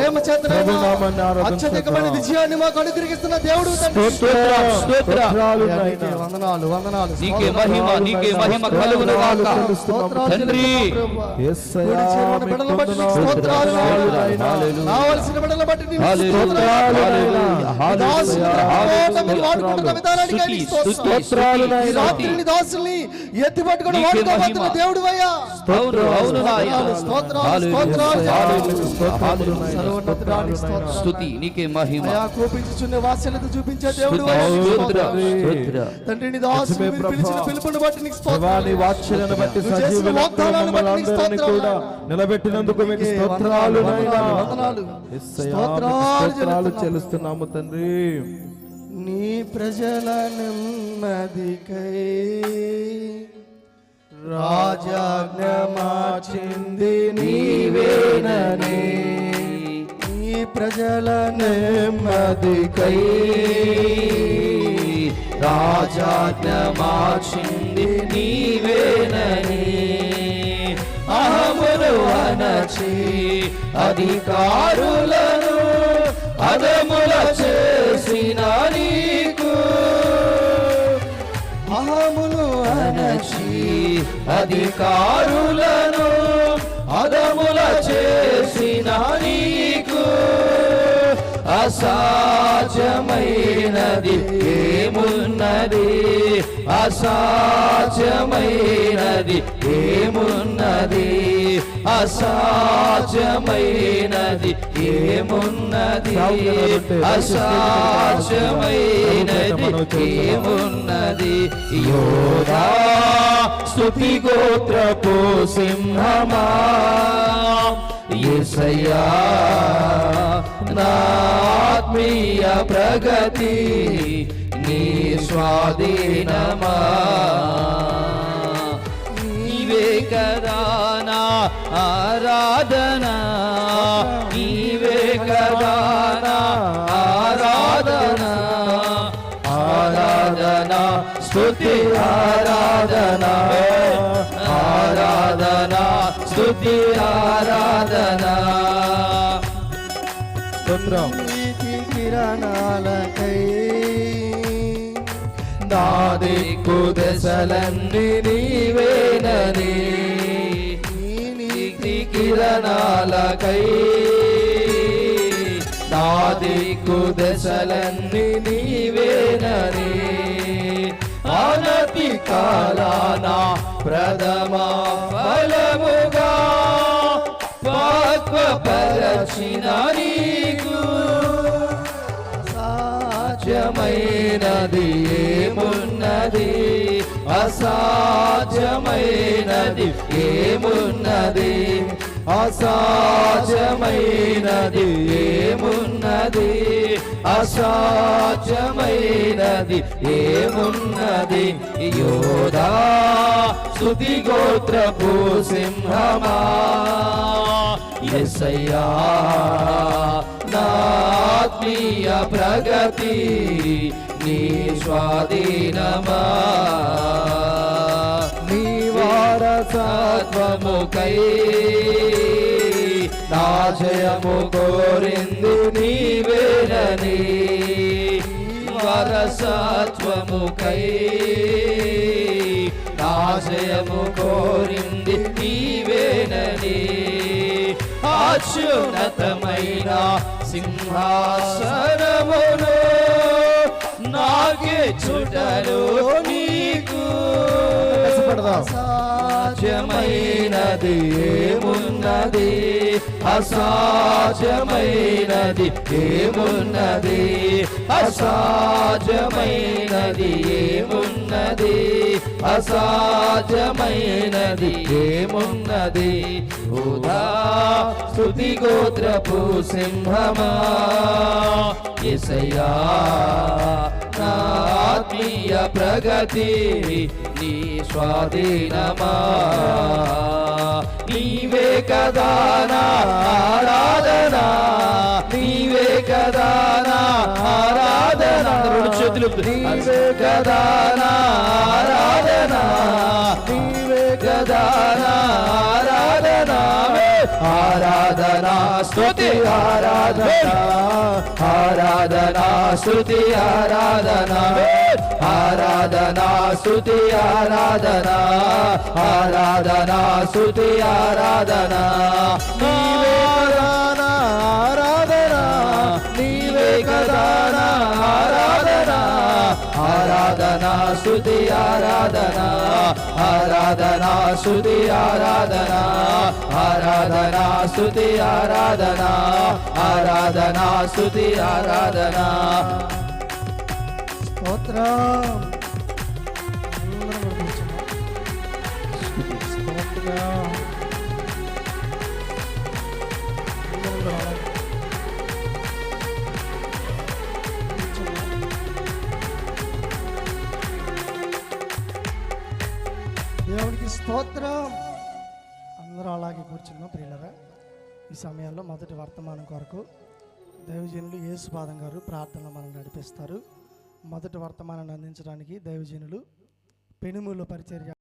ప్రేమ చేత అత్యధికమైన విజయాన్ని మాకు అనుగ్రహిస్తున్న దేవుడు వందనాలు వందనాలు. నీకే మహిమ, నీకే మహిమ కలుగును గాక తండ్రి. కావలసిన బిడ్డల బట్టి రాత్రిని దాసుల్ని ఎత్తి పట్టుకుని వాడుకోబోతున్న దేవుడు అయ్యా. స్తుతి నీకే మహిమ. కోపించుచున్న వాత్సల్యత చూపించే దేవుడు తండ్రిని దాసుల్ని పిలిచిన పిలుపుని బట్టి నీకు స్తోత్రాలు. వాత్సల్యతను బట్టి సజీవులైన మమ్మల్ని కూడా నిలబెట్టినందుకు మీకు స్తోత్రాలు నాయనా. స్తోత్రాలు చెల్లిస్తున్నాము తండ్రి. నీ ప్రజల నెమ్మదికై రాజాజ్ఞ మార్చింది నీవేనని. నీ ప్రజల నెమ్మదికై రాజాజ్ఞ మార్చింది నీవేనని. అహమును అనచి అధికారులను అదముల చేసిన నీకు. అహమును అనచి అధికారులను అదముల చేసిన నీకు. అసాధ్యమైనది ఏమున్నది, అసాధ్యమైనది ఏమున్నది, అసాధ్యమైనది ఏమున్నది, అసాధ్యమైనది ఏమున్నది. యోధా స్తుతి గోత్రపు సింహమా యేసయ్యా నా ఆత్మీయ ప్రగతి నీ స్వాధీనమా. నీవే కదా నా ఆరాధన, నీవే కదా నా ఆరాధన. ఆరాధన స్తుతి ఆరాధన, ఆరాధన స్తుతి ఆరాధన. నీతి కిరణాలకై నా దిక్కు దశలన్నీ నీవేనని. నీతి కిరణాలకై నా దిక్కు దశలన్నీ నీవేనని. అనతి కాలాన ప్రథమ ఫలముగా పక్వపరచిన నీకు. అసాధ్యమైనది ఏమున్నది, అసాధ్యమైనది ఏమున్నది, అసాధ్యమైనది ఏమున్నది, అసాధ్యమైనది ఏమున్నది. యోధా స్తుతి గోత్రపు సింహమా యేసయ్యా నా ఆత్మీయ ప్రగతి నీ స్వాధీనమా. నీ వారసత్వముకై నా జయము కోరింది నీవేనని. వారసత్వముకై నా జయము కోరింది నీవేనని. అత్యున్నతమైన సింహాసనమును నాకే చుటలో నీకు. అసాధ్యమైనది ఏమున్నది, అసాధ్యమైనది ఏమున్నది, అసాధ్యమైనది ఏమున్నది, అసాధ్యమైనది ఏమున్నది. యోధా స్తుతి గోత్రపు సింహమా యేసయ్యా నా ఆత్మీయ ప్రగతి నీ స్వాధీనమా. నీవే కదా నా ఆరాధన, నీవే కదా నా ఆరాధన. రెండు చేతులు. నీవే కదా నా ఆరాధన, నీవే కదా నా ఆరాధన, ఆరాధనా స్తుతి ఆరాధనా ఆరాధనా స్తుతి ఆరాధనా ఆరాధనా స్తుతి ఆరాధనా ఆరాధనా స్తుతి ఆరాధనా నీవే కదానా ఆరాధనా నీవే కదానా ఆరాధనా ఆరాధనా స్తుతి ఆరాధనా ఆరాధనా స్తుతి ఆరాధనా ఆరాధనా స్తుతి ఆరాధనా ఆరాధనా స్తుతి ఆరాధనా స్తోత్రం. అందరం కూడా కూర్చున్నాం. స్తోత్రం. అందరం కూడా అలాగే కూర్చున్నాం. దేవునికి స్తోత్రం. అందరూ అలాగే కూర్చున్నాం ప్రియులరా. ఈ సమయంలో మొదటి వర్తమానం కొరకు దైవజనులు యేసుపాదం గారు ప్రార్థనలో మనం నడిపిస్తారు. మొదటి వర్తమానాన్ని అందించడానికి దైవజనులు పెనుమూలు పరిచర్య